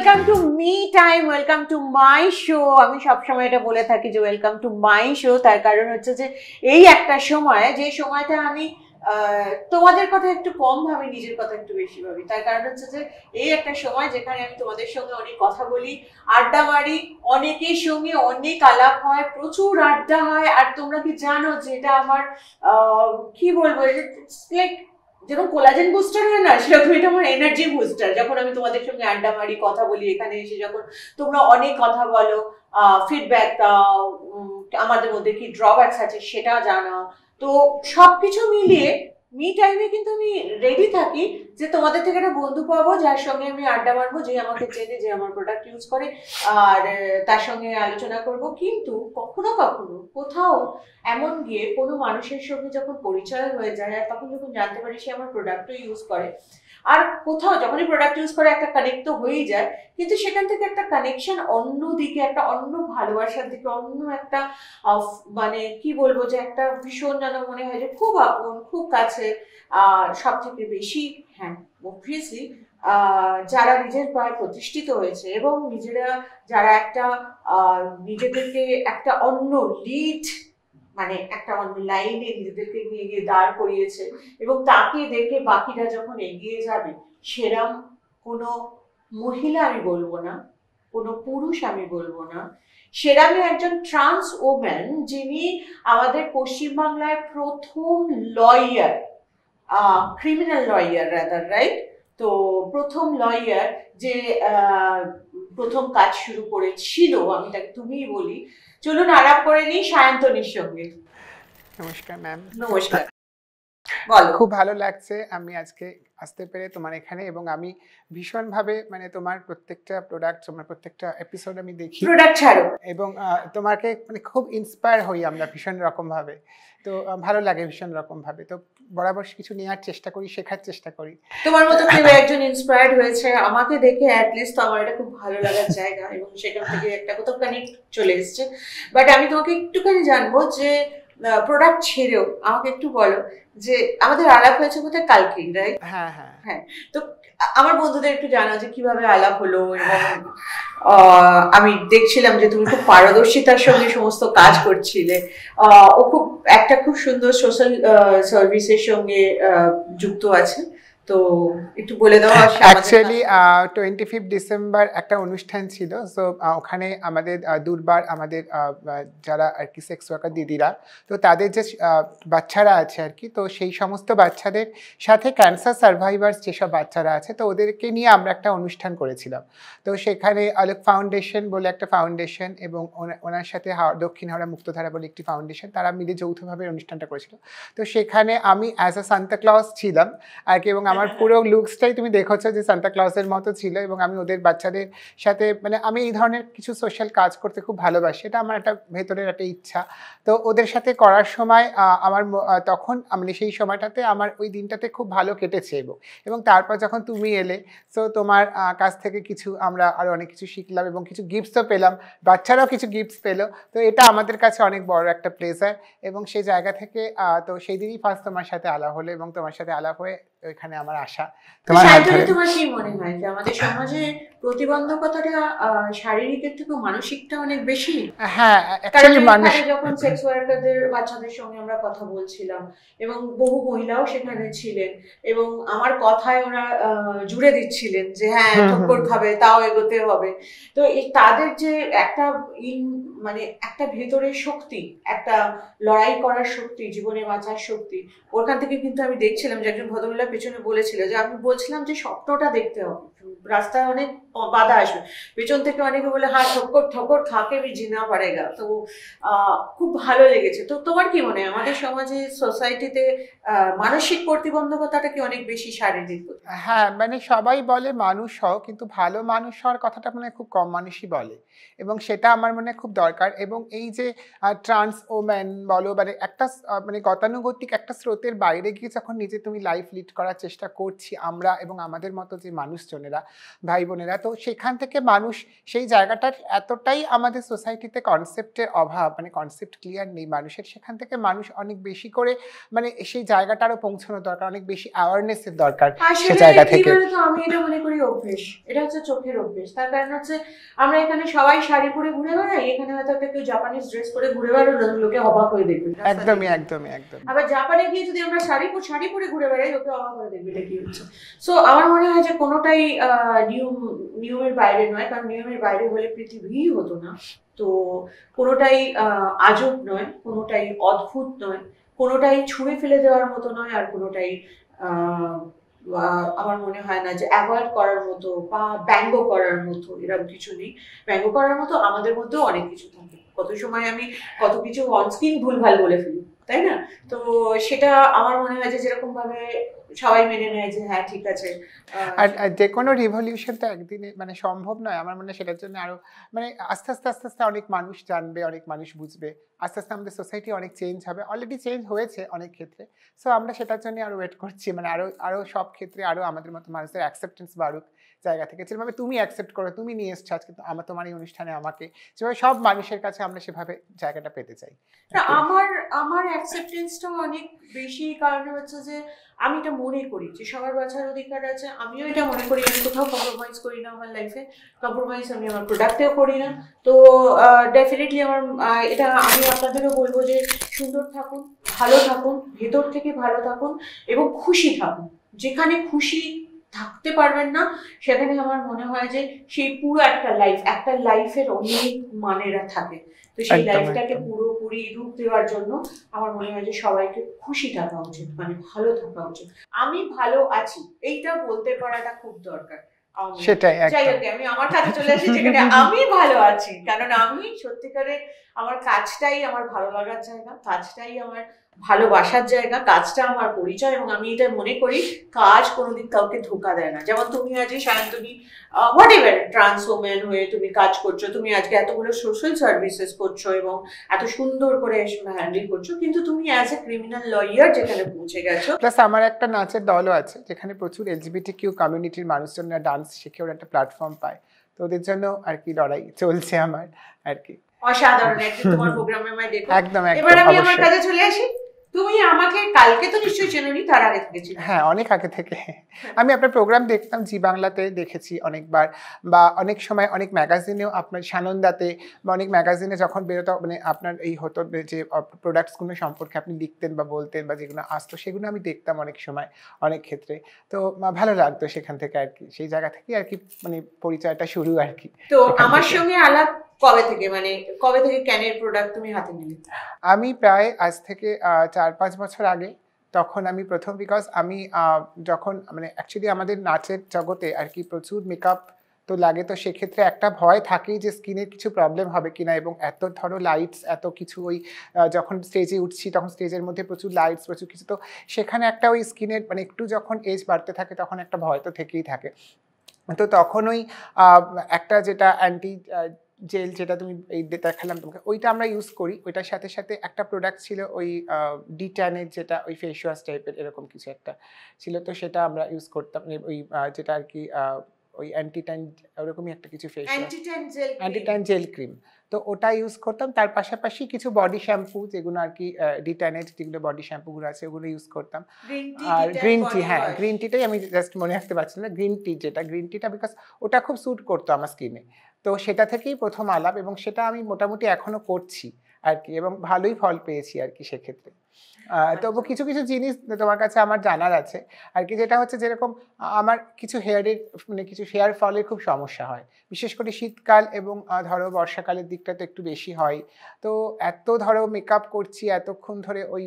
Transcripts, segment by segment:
Welcome to me time, welcome to my show. আমি সবসময় এটা বলে থাকি যে ওয়েলকাম টু মাই শো, তার কারণ হচ্ছে যে এই একটা সময়, যে সময়টা আমি তোমাদের কথা একটু কম ভাবি, নিজের কথা একটু বেশি ভাবি। তার কারণ হচ্ছে যে এই একটা সময় যেখানে আমি তোমাদের সঙ্গে অনেক কথা বলি, আড্ডা মারি, অনেকের সঙ্গে অনেক আলাপ হয়, প্রচুর আড্ডা হয়। আর তোমরা কি জানো যে এটা আমার কি বলবো, লাইক যেরকম কোলাজেন বুস্টার হয় না, সেরকম এটা আমার এনার্জি বুস্টার। যখন আমি তোমাদের সঙ্গে আড্ডা মারি, কথা বলি, এখানে এসে যখন তোমরা অনেক কথা বলো, ফিডব্যাক দাও, আমাদের মধ্যে কি ড্রব্যাকস আছে সেটা জানাও, তো সবকিছু মিলিয়ে মি টাইমে কিন্তু আমি রেডি থাকি যে তোমাদের থেকে একটা বন্ধু পাবো, যার সঙ্গে আমি আড্ডা মারবো, যে আমাকে চেনে, যে আমার প্রোডাক্ট ইউজ করে, আর তার সঙ্গে আলোচনা করব। কিন্তু কখনো কখনো কোথাও এমন গিয়ে কোনো মানুষের সঙ্গে যখন পরিচয় হয়ে যায়, আর তখন যখন জানতে পারি সে আমার প্রোডাক্টও ইউজ করে, আর কোথাও যখনই প্রোডাক্ট ইউজ করে একটা কানেক্ট তো হয়েই যায়, কিন্তু সেখান থেকে একটা কানেকশন অন্য দিকে, একটা অন্য ভালোবাসার দিকে, অন্য একটা মানে কি বলবো, যে একটা ভীষণ যেন মনে হয় যে খুব আপন, খুব কাছে। আর সব থেকে বেশি, হ্যাঁ অবভিয়াসলি, যারা নিজের পায়ে প্রতিষ্ঠিত হয়েছে এবং নিজেরা যারা একটা নিজেদেরকে একটা অন্য লিড, মানে একটা অন্য লাইনে নিজেদেরকে নিয়ে গিয়ে দাঁড় করিয়েছে, এবং তাকে দেখে বাকিরা যখন এগিয়ে যাবে, সেরম কোনো মহিলা আমি বলবো না, কোনো পুরুষ আমি বলবো না, সেরামই একজন ট্রান্স ওম্যান, যিনি আমাদের পশ্চিমবাংলায় প্রথম lawyer, criminal lawyer rather, right? তো প্রথম লয়ার যে প্রথম কাজ শুরু করেছিল, আমি তাকে তুমিই বলি। চলুন আলাপ করে নিই সায়ন্তনীর সঙ্গে। নমস্কার ম্যাম। নমস্কার, বলো। খুব ভালো লাগছে আমি আজকে আসতে পেরে তোমার এখানে, এবং আমি ভীষণভাবে মানে তোমার প্রত্যেকটা প্রোডাক্ট, তোমার প্রত্যেকটা এপিসোড আমি দেখি, প্রোডাক্ট ছাড়ো, এবং তোমাকে মানে খুব ইন্সপায়ার হই আমরা ভীষণ রকমভাবে। তো ভালো লাগে ভীষণ রকমভাবে। তো বরাবর কিছু নেওয়ার চেষ্টা করি, শেখার চেষ্টা করি। তোমার মতো কেউ একজন ইন্সপায়ার্ড হয়েছে আমাকে দেখে, অ্যাটলিস্ট তো আমার এটা খুব ভালো লাগার জায়গা, এবং সেখান থেকে একটা কোথাও কানেক্ট চলে এসছে। বাট আমি তোমাকে একটুখানি জানবো যে প্রোডাক্ট ছেড়েও আমাকে একটু বলো যে আমাদের আলাপ হয়েছে কোথায়, কালকেই, রাইট? হ্যাঁ হ্যাঁ হ্যাঁ। তো আমার বন্ধুদের একটু জানা যে কিভাবে আলাপ হলো, এবং আমি দেখছিলাম যে তুমি খুব পারদর্শিতার সঙ্গে সমস্ত কাজ করছিলে। ও খুব একটা খুব সুন্দর সোশ্যাল সার্ভিসের সঙ্গে যুক্ত আছে, তো একটু বলে দাও। অ্যাকচুয়ালি 25 ডিসেম্বর একটা অনুষ্ঠান ছিল। সো ওখানে আমাদের দুর্বার, আমাদের যারা আর কি সেক্স ওয়ার্কার দিদিরা, তো তাদের যে বাচ্চারা আছে আর কি, তো সেই সমস্ত বাচ্চাদের সাথে ক্যান্সার সার্ভাইভার্স যেসব বাচ্চারা আছে, তো ওদেরকে নিয়ে আমরা একটা অনুষ্ঠান করেছিলাম। তো সেখানে আলোক ফাউন্ডেশন বলে একটা ফাউন্ডেশন, এবং ওনার সাথে দক্ষিণ হাওড়া মুক্তধারা বলে একটি ফাউন্ডেশন, তারা মিলে যৌথভাবে অনুষ্ঠানটা করেছিল। তো সেখানে আমি অ্যাজ আ সান্তা ক্লজ ছিলাম আর কি, এবং আমার পুরো লুকসটাই তুমি দেখেছো যে সান্তা ক্লজের মতো ছিল, এবং আমি ওদের বাচ্চাদের সাথে মানে আমি এই ধরনের কিছু সোশ্যাল কাজ করতে খুব ভালোবাসি, এটা আমার একটা ভেতরের একটা ইচ্ছা। তো ওদের সাথে করার সময় আমার তখন মানে সেই সময়টাতে আমার ওই দিনটাতে খুব ভালো কেটেছে, এবং তারপর যখন তুমি এলে, সো তোমার কাছ থেকে কিছু আমরা আরও অনেক কিছু শিখলাম, এবং কিছু গিফটসও পেলাম, বাচ্চারাও কিছু গিফটস পেলো। তো এটা আমাদের কাছে অনেক বড় একটা প্লেজার, এবং সেই জায়গা থেকে তো সেই দিনই ফার্স্ট তোমার সাথে আলাপ হলো, এবং তোমার সাথে আলাপ হয়ে ওইখানে আমার আশা। তোমার কি মনে হয় যে আমাদের সমাজে প্রতিবন্ধকতাটা শারীরিকের থেকে মানসিকটা অনেক বেশি? হ্যাঁ, যখন সেক্স ওয়ার্কারদের বাচ্চাদের সঙ্গে আমরা কথা বলছিলাম, এবং বহু মহিলাও সেখানে ছিলেন, এবং আমার কথায় ওরা জুড়ে দিচ্ছিলেন যে হ্যাঁ ঠক্কর খাবে, তাও এগোতে হবে। তো এই তাদের যে একটা মানে একটা ভেতরের শক্তি, একটা লড়াই করার শক্তি, জীবনে বাঁচার শক্তি, ওখান থেকে কিন্তু আমি দেখছিলাম যে একজন ভদ্রমহিলা পেছনে বলেছিল যে আমি বলছিলাম যে স্বপ্নটা দেখতে হবে, রাস্তায় অনেক বাধা আসবে, পেছন থেকে অনেকে বলে হ্যাঁ ঠক্কর ঠক্কর খাকে ভি জিনা পড়েগা। তো খুব ভালো লেগেছে। তো তোমার কি মনে হয় আমাদের সমাজে, সোসাইটিতে মানসিক প্রতিবন্ধকতাটা কি অনেক বেশি শারীরিক? হ্যাঁ, মানে সবাই বলে মানুষ হও, কিন্তু ভালো মানুষ হওয়ার কথাটা মানে খুব কম মানুষই বলে, এবং সেটা আমার মনে খুব দরকার। এবং এই যে ট্রান্স ওম্যান বলো, মানে একটা মানে গতানুগতিক একটা স্রোতের বাইরে গিয়ে যখন নিজে তুমি লাইফ লিড করার চেষ্টা করছি আমরা, এবং আমাদের মতো যে মানুষজনেরা, ভাই বোনেরা, তো তো সেখান থেকে মানুষ সেই জায়গাটার এতটাই আমাদের সোসাইটিতে কনসেপ্টের অভাব, মানে কনসেপ্ট ক্লিয়ার নেই মানুষের, সেখান থেকে মানুষ অনেক বেশি করে মানে সেই জায়গাটারও পৌঁছানো দরকার, অনেক বেশি অ্যাওয়ারনেসের দরকার সে জায়গা থেকে। আমি এটা মনে করি অভ্যেস, এটা হচ্ছে চোখের অভ্যেস। তার কারণ হচ্ছে আমরা এখানে সবাই শাড়ি পরে ঘুরে বেড়াই, এখানে হয়তো একটা কেউ জাপানিজ ড্রেস পরে ঘুরে বেড়ালো, লোকে অবাক হয়ে দেখবে। একদমই একদমই একদম। আবার জাপানে গিয়ে যদি আমরা শাড়ি পরে ঘুরে বেড়াই, লোকে অবাক হয়ে দেখবে এটা কি হচ্ছে। সো আমার মনে হয় যে কোনোটাই নিয়মের বাইরে নয়, কারণ নিয়মের বাইরে হলে পৃথিবী হতো না। তো কোনোটাই আজব নয়, কোনোটাই অদ্ভুত নয়, কোনোটাই ছুঁড়ে ফেলে দেওয়ার মতো নয়, আর কোনোটাই আমার মনে হয় না যে অ্যাভয়েড করার মতো বা ব্যঙ্গ করার মতো, এরকম কিছু নেই। ব্যঙ্গ করার মতো আমাদের মধ্যেও অনেক কিছু থাকে। কত সময় আমি কত কিছু অনস্ক্রিন ভুলভাল বলে ফেলি, তাই না? তো সেটা আমার মনে হয় যে যেরকম ভাবে সবাই মেনে নেয় যে হ্যাঁ ঠিক আছে। আর যে কোনো রিভলিউশন তো একদিনে মানে সম্ভব নয়। আমার মনে হয় সেটার জন্য আরো মানে আস্তে আস্তে আস্তে আস্তে অনেক মানুষ জানবে, অনেক মানুষ বুঝবে, আস্তে আস্তে আমাদের সোসাইটি অনেক চেঞ্জ হবে, অলরেডি চেঞ্জ হয়েছে অনেক ক্ষেত্রে। সো আমরা সেটার জন্য আরো ওয়েট করছি, মানে আরো আরো সব ক্ষেত্রে আরো আমাদের মতো মানুষের অ্যাকসেপ্টেন্স বাড়ুক জায়গা থেকে, যেভাবে তুমি অ্যাকসেপ্ট করো, তুমি নিয়ে এসছো আজকে তোমার এই অনুষ্ঠানে আমাকে, যেভাবে সব মানুষের কাছে আমরা সেভাবে জায়গাটা পেতে চাই। আমার অ্যাকসেপ্টেন্সটাও অনেক বেশি, কারণ হচ্ছে যে আমি এটা মনে করি যে সবার বাঁচার অধিকার আছে। আমিও এটা মনে করি, আমি কোথাও কম্প্রোমাইজ করি না আমার লাইফে, কম্প্রোমাইজ আমি আমার প্রোডাক্টেও করি না। তো ডেফিনেটলি আমার এটা আমি আপনাদেরও বলবো যে সুন্দর থাকুন, ভালো থাকুন, ভেতর থেকে ভালো থাকুন এবং খুশি থাকুন। যেখানে খুশি থাকতে পারবেন না সেখানে আমার মনে হয় যে সেই পুরো একটা লাইফের অনেক মানেরা থাকে। তো সেই লাইফটাকে পুরোপুরি রূপ দেওয়ার জন্য আমার মনে হয় যে সবাইকে খুশি থাকা উচিত, মানে ভালো থাকা উচিত। আমি ভালো আছি এইটা বলতে পারাটা খুব দরকার। সেটাই যাই হোক, আমি আমার কাছে চলে আসি যেখানে আমি ভালো আছি, কারণ আমি সত্যিকারে আমার কাজটাই আমার ভালো লাগার জায়গা, কাজটাই আমার ভালোবাসার জায়গা, কাজটা আমার পরিচয়। এবং আমি এটা মনে করি কাজ কোনোদিন কাউকে ধোকা দেয় না। যেমন তুমি আজ Sayantani what ever trans women হয়ে তুমি কাজ করছো, তুমি আজকে এতগুলো সোশ্যাল সার্ভিসেস করছো এবং এত সুন্দর করে হ্যান্ডেল করছো, কিন্তু তুমি অ্যাজ এ ক্রিমিনাল লয়ার যেখানে পৌঁছে গেছো। প্লাস আমার একটা নাচের দলও আছে যেখানে প্রচুর LGBTQ কমিউনিটির মানুষজনরা ডান্স শিখে ওরা একটা প্ল্যাটফর্ম পায়, তো ওদের জন্য আর কি লড়াই চলছে আমার আর কি। অসাধারণ, একদিন তোমার প্রোগ্রামে আমায় দেখো। একদম এবার আমি আমার কাছে চলে আসি। তুমি আমাকে কালকে তো নিশ্চয়ই চেনোনি, তার আগে থেকে চিনো? হ্যাঁ, অনেক আগে থেকে আমি আপনার প্রোগ্রাম দেখতাম, জি বাংলাতে দেখেছি অনেকবার, বা অনেক সময় অনেক ম্যাগাজিনেও, আপনার সানন্দাতে বা অনেক ম্যাগাজিনে যখন বেরোতো, মানে আপনার এই হতো যে প্রোডাক্টসগুলো সম্পর্কে আপনি লিখতেন বা বলতেন বা যেগুলো আসতো সেগুলো আমি দেখতাম অনেক সময় অনেক ক্ষেত্রে। তো ভালো লাগতো সেখান থেকে আর কি, সেই জায়গা থেকে আর কি মানে পরিচয়টা শুরু আর কি। তো আমার সঙ্গে আলাপ কবে থেকে, মানে কবে থেকে ক্যানের প্রোডাক্ট তুমি হাতে নিলে? আমি প্রায় আজ থেকে 4-5 বছর আগে, তখন আমি প্রথম, বিকজ আমি যখন মানে অ্যাকচুয়ালি আমাদের নাচের জগতে আর কি প্রচুর মেকআপ তো লাগে, তো সেক্ষেত্রে একটা ভয় থাকেই যে স্কিনের কিছু প্রবলেম হবে কিনা, এবং এত ধরো লাইটস এত কিছু, ওই যখন স্টেজে উঠছি তখন স্টেজের মধ্যে প্রচুর লাইটস প্রচুর কিছু, তো সেখানে একটা ওই স্কিনের মানে একটু যখন এজ বাড়তে থাকে তখন একটা ভয় তো থেকেই থাকে। তো তখন ওই একটা যেটা অ্যান্টি জেল, যেটা তুমি এই দেখালাম তোমাকে, ওইটা আমরা ইউজ করি। ওইটার সাথে সাথে একটা প্রোডাক্ট ছিল ওই D-tan-এর, যেটা ওই ফেস ওয়াশ টাইপের এরকম কিছু একটা ছিল, তো সেটা আমরা ইউজ করতাম। ওই যেটা আর কি ওই অ্যান্টি-ট্যান ওরকমই একটা কিছু face wash, anti-tan jail cream, তো ওটা ইউজ করতাম। তার পাশাপাশি কিছু বডি শ্যাম্পু, যেগুলো আর কি D-tan-এর যেগুলো বডি শ্যাম্পুগুলো আছে ওগুলো ইউজ করতাম। আর গ্রিন টি, হ্যাঁ গ্রিন টিটাই আমি জাস্ট মনে রাখতে পারছি না, গ্রিন টি যেটা, গ্রিন টিটা বিকজ ওটা খুব স্যুট করতো আমার স্কিনে। তো সেটা থেকেই প্রথম আলাপ, এবং সেটা আমি মোটামুটি এখনো করছি আর কি, এবং ভালোই ফল পেয়েছি আর কি সেক্ষেত্রে। তবু কিছু কিছু জিনিস তোমার কাছে আমার জানার আছে আর কি, যেটা হচ্ছে যেরকম আমার কিছু হেয়ারের মানে কিছু হেয়ার ফলের খুব সমস্যা হয়, বিশেষ করে শীতকাল এবং ধরো বর্ষাকালের দিকটা তো একটু বেশি হয়। তো এত ধরো মেকআপ করছি এতক্ষণ ধরে, ওই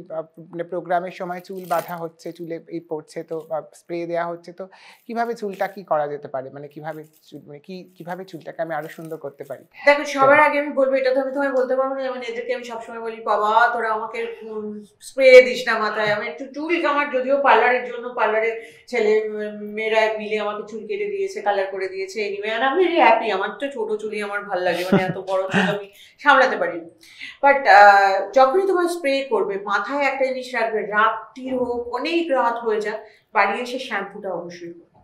মানে প্রোগ্রামের সময় চুল বাঁধা হচ্ছে, চুলে এই পড়ছে, তো স্প্রে দেওয়া হচ্ছে, তো কিভাবে চুলটা কি করা যেতে পারে, মানে কিভাবে মানে কিভাবে চুলটাকে আমি আরো সুন্দর করতে পারি? দেখো, সবার আগে আমি বলবো, এটা তো আমি তোমায় বলতে পারবো না, যেমন এদেরকে আমি সবসময় বলি বাবা তোরা আমাকে স্প্রে দিস না মাথায়। আমি একটু চুল, আমার যদিও পার্লারের জন্য পার্লারের ছেলে মেয়েরা মিলে আমাকে চুল কেটে দিয়েছে, কালার করে দিয়েছে, এনিওয়ে আর আমি ভেরি হ্যাপি। আমার তো ছোট চুলই আমার ভালো লাগে, মানে এত বড় চুল আমি সামলাতে পারি না। বাট যখনই তোমার স্প্রে করবে মাথায় একটা জিনিস রাখবে, রাতটি হোক, অনেক রাত হয়ে যাক, বাড়ি এসে শ্যাম্পুটা অবশ্যই করবে।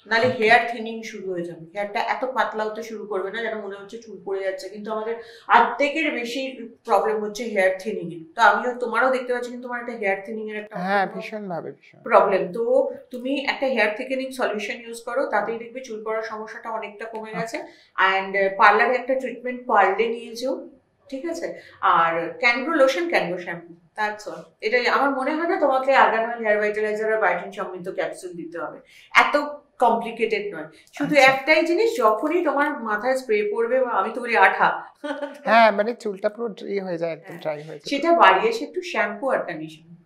নাহলে হেয়ার থিনিং শুরু হয়ে যাবে, হেয়ারটা এত পাতলা হতে শুরু করবে না যেন মনে হচ্ছে চুল পড়ে যাচ্ছে, কিন্তু আমাদের অর্ধেকের বেশি প্রবলেম হচ্ছে হেয়ার থিনিং এর। তো আমিও তোমারও দেখতে পাচ্ছি কিন্তু তোমার একটা হেয়ার থিনিং এর একটা হ্যাঁ ভীষণ ভাবে ভীষণ প্রবলেম। তো তুমি একটা হেয়ার থিকেনিং সলিউশন ইউজ করো, তাতেই দেখবে চুল পড়ার সমস্যাটা অনেকটা কমে গেছে। অ্যান্ড পার্লারে একটা ট্রিটমেন্ট পার্লে নিয়ে যেও, ঠিক আছে? আর Cangrow lotion, Cangrow shampoo, that's all. এটাই আমার মনে হয় না তোমাকে আর্গানয়েল হেয়ার ভাইটালাইজার আর বায়োটিন সমৃদ্ধ ক্যাপসুল দিতে হবে, এত কমপ্লিকেটেড নয়। শুধু একটাই জিনিস, যখনই তোমার মাথায় স্প্রে পড়বে বা আমি তো বলি আঠা, হ্যাঁ মানে চুলটা পুরো ড্রাই হয়ে যায়, একদম ড্রাই হয়ে যায়, সেটা বাড়ি এসে একটু শ্যাম্পু আর কন্ডিশনার,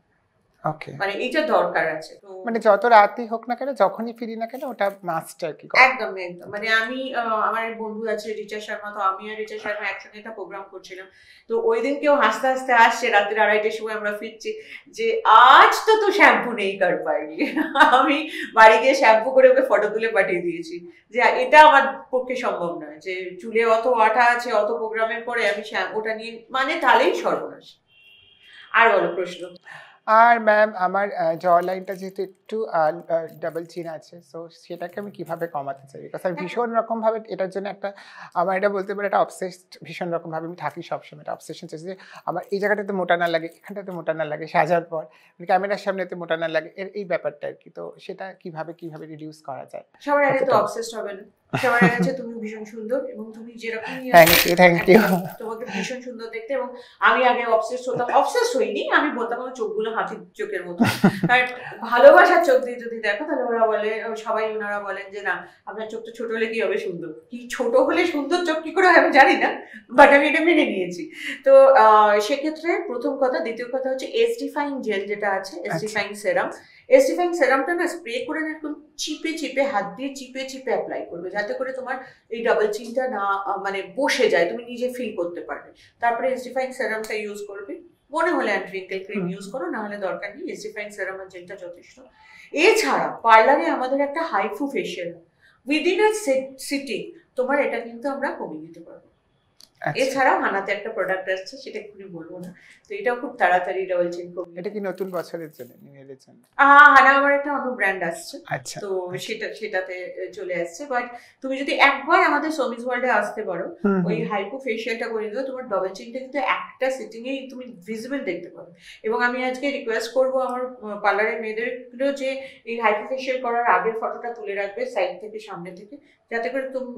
ওকে মানে এটা দরকার আছে। তো মানে যত রাতই হোক না কেন, যখনই ফিরি না কেন, ওটা মাস্ট আর কি। একদম একদম, মানে আমি আমার এক বন্ধু আছে রিচা শর্মা, তো আমি আর রিচা শর্মা একসঙ্গে একটা প্রোগ্রাম করছিলাম। তো ওই দিন কেউ হাসতে হাসতে আসছে, রাত্রি 2:30টার সময় আমরা ফিরছি, যে আজ তো শ্যাম্পু নেই কার পাইনি। আমি বাড়ি গিয়ে শ্যাম্পু করে ওকে ফটো তুলে পাঠিয়ে দিয়েছি, যে এটা আমার পক্ষে সম্ভব নয়, যে চুলে অত আঠা আছে, অত প্রোগ্রামের পরে আমি শ্যাম্পুটা নিয়ে, মানে তাহলেই সর্বনাশ। আর বলো প্রশ্ন। আর ম্যাম আমার জ লাইনটা যেহেতু একটু ডাবল চিন আছে, সো সেটাকে আমি কিভাবে কমাতে চাই? বিকজ আমি ভীষণ রকম ভাবে এটার জন্য একটা, আমার এটা বলতে পারে একটা অবসেসড, ভীষণ রকম ভাবে আমি থাকি সবসময়, একটা অবসেশন চাইছি যে আমার এই জায়গাটাতে মোটা না লাগে, এখানটাতে মোটা না লাগে, সাজার পর মানে ক্যামেরার সামনেতে মোটা না লাগে, এই ব্যাপারটা আর কি। তো সেটা কিভাবে রিডিউস করা যায়? সবার আগে তো অবসেসড হবে না, সবার আগে আছে তুমি ভীষণ সুন্দর, এবং তুমি যেরকমই থ্যাংক ইউ তোমাকে ভীষণ সুন্দর দেখতে। এবং আমি আগে অবসেসড হতাম, অবসেসড হইনি, আমি বলতাম আমার চোখগুলো হাতির চোখের মতো, কারণ ভালোবাসার চোখ দিয়ে যদি দেখো তাহলে ওরা বলে, সবাই ওনারা বলেন যে না আপনার চোখটা ছোট হলে কি হবে সুন্দর, কি ছোট হলে সুন্দর চোখ কি করে হয় আমি জানি না, বাট আমি এটা মেনে নিয়েছি। তো সেক্ষেত্রে প্রথম কথা, দ্বিতীয় কথা হচ্ছে এসডিফাইং জেল যেটা আছে, এসডিফাইং সেরাম, এসডিফাইং সেরামটা না স্প্রে করে না একদম চিপে চিপে, হাত দিয়ে চিপে চিপে অ্যাপ্লাই করবে, যাতে করে তোমার এই ডাবল চিনটা না মানে বসে যায়, তুমি নিজে ফিল করতে পারবে। তারপরে এসডিফাইং সেরামটা ইউজ করবে, মনে হলে অ্যান্টি রিঙ্কেল ক্রিম ইউজ করো, না হলে দরকার নেই, এসডিফাইং সেরাম আর জেলটা যথেষ্ট। এছাড়া পার্লারে আমাদের একটা HIFU facial within a sitting, তোমার এটা কিন্তু আমরা কমিয়ে দিতে পারবো। এছাড়াও হানাতে একটা প্রোডাক্ট আসছে, সেটা এক্ষুনি বলবো না, তো এটাও খুব তাড়াতাড়ি ডাবল চিন কমিয়ে। এটা কি নতুন বছরের জন্য, নিউ ইয়ারের জন্য? হানা আমার একটা অন্য ব্র্যান্ড আসছে, আচ্ছা, তো সেটাতে চলে আসছে। বাট তুমি যদি একবার আমাদের সোমিজ ওয়ার্ল্ডে আসতে পারো, ওই হাইপো ফেশিয়ালটা করে দিও, তোমার ডবল চিনটা কিন্তু একটা সিটিং এই তুমি ভিজিবল দেখতে পাবে। এবং আমি আজকে রিকোয়েস্ট করবো আমার পার্লারের মেয়েদেরকেও যে এই হাইপো ফেশিয়াল করার আগের ফটোটা তুলে রাখবে, সাইড থেকে সামনে থেকে, যাতে করে তুমি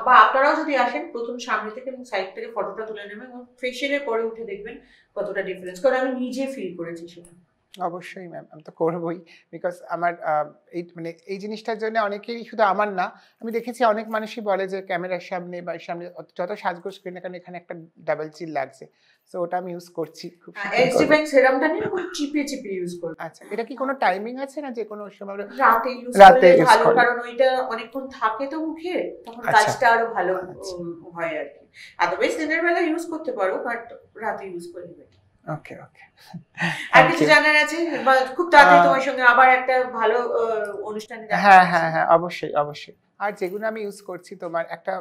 বা আপনারাও যদি আসেন প্রথম সামনে থেকে এবং সাইড থেকে ফটোটা তুলে নেবেন, এবং ফেশিয়ালের পরে উঠে দেখবেন কতটা ডিফারেন্স, কারণ আমি নিজে ফিল করেছি সেটা। অবশ্যই ম্যাম, আমি তো করবোই, বিকজ আমার এই মানে এই জিনিসটার জন্য অনেকেই, শুধু আমার না, আমি দেখেছি অনেক মানুষই বলে যে ক্যামেরার সামনে বা সামনে যত সাজগোজ করি না কেন এখানে একটা ডাবল চিল লাগছে, সো ওটা আমি ইউজ করছি খুব। এসডিফাইং সেরামটা নিয়ে খুব চিপে চিপে ইউজ করবে। আচ্ছা, এটা কি কোনো টাইমিং আছে না, যে কোনো সময়? রাতে ইউজ করলে ভালো, কারণ ওইটা অনেকক্ষণ থাকে তো মুখে, তখন কাজটা আরো ভালো হয় আর কি। আদারওয়াইজ দিনের বেলা ইউজ করতে পারো, বাট রাতে ইউজ করলে বেটার। ওকে ওকে। আর কিছু জানার আছে? বা খুব তাড়াতাড়ি তোমার সঙ্গে আবার একটা ভালো অনুষ্ঠানে দেখা। হ্যাঁ অবশ্যই অবশ্যই। আর যেগুলো আমি ইউজ করছি, তোমার একটা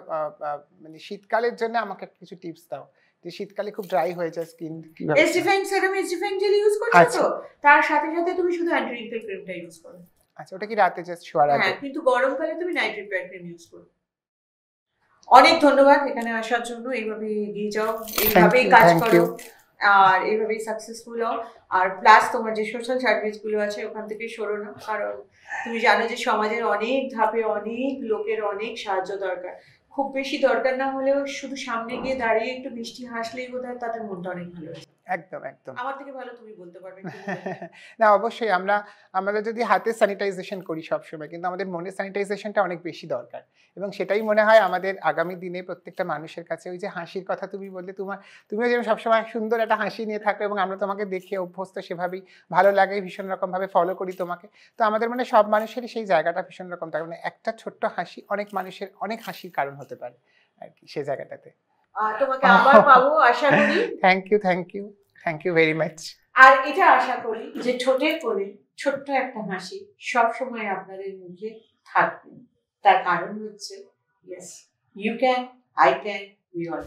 মানে শীতকালের জন্য আমাকে কিছু টিপস দাও, যে শীতকালে খুব ড্রাই হয়ে যায় স্কিন, কিভাবে? এসডিফাইং সেরাম, এসডিফাইং জেল ইউজ করছো তো, তার সাথে সাথে তুমি শুধু অ্যান্টি রিঙ্কেল ক্রিমটা ইউজ করো। আচ্ছা, ওটা কি রাতে জাস্ট শোয়ার আগে? হ্যাঁ, কিন্তু গরমকালে তুমি নাইট রিপেয়ার ক্রিম ইউজ করো। অনেক ধন্যবাদ এখানে আসার জন্য, এইভাবে এগিয়ে যাও, এইভাবেই কাজ করো, আর এইভাবেই সাকসেসফুল হও। আর প্লাস তোমার যে সোশ্যাল সার্ভিস গুলো আছে ওখান থেকে সরো না, কারণ তুমি জানো যে সমাজের অনেক ধাপে অনেক লোকের অনেক সাহায্য দরকার। খুব বেশি দরকার না হলেও শুধু সামনে গিয়ে দাঁড়িয়ে একটু মিষ্টি হাসলেই বোধহয় তাদের মনটা অনেক ভালো হয়। একদম একদম, আমার থেকে ভালো তুমি বলতে পারবে। না অবশ্যই, আমরা যদি হাতে স্যানিটাইজেশন করি সবসময়, কিন্তু আমাদের মনের স্যানিটাইজেশনটা অনেক বেশি দরকার। এবং সেটাই মনে হয় আমাদের আগামী দিনে প্রত্যেকটা মানুষের কাছে। ওই যে হাসির কথা তুমি বললে, তুমিও যেন সবসময় সুন্দর একটা হাসি নিয়ে থাকো, এবং আমরা তোমাকে দেখে অভ্যস্ত, সেভাবেই ভালো লাগে, ভীষণ রকমভাবে ফলো করি তোমাকে। তো আমাদের মানে সব মানুষেরই সেই জায়গাটা ভীষণ রকম থাকে, মানে একটা ছোট্ট হাসি অনেক মানুষের অনেক হাসির কারণ হতে পারে আর কি, সেই জায়গাটাতে। তোমাকে আবার পাবো আশা করি। Thank you very much. আর এটা আশা করি যে ঠোঁটের কোণে ছোট্ট একটা হাসি সবসময় আপনাদের মুখে থাকবে, তার কারণ হচ্ছে yes you can, I can, we all.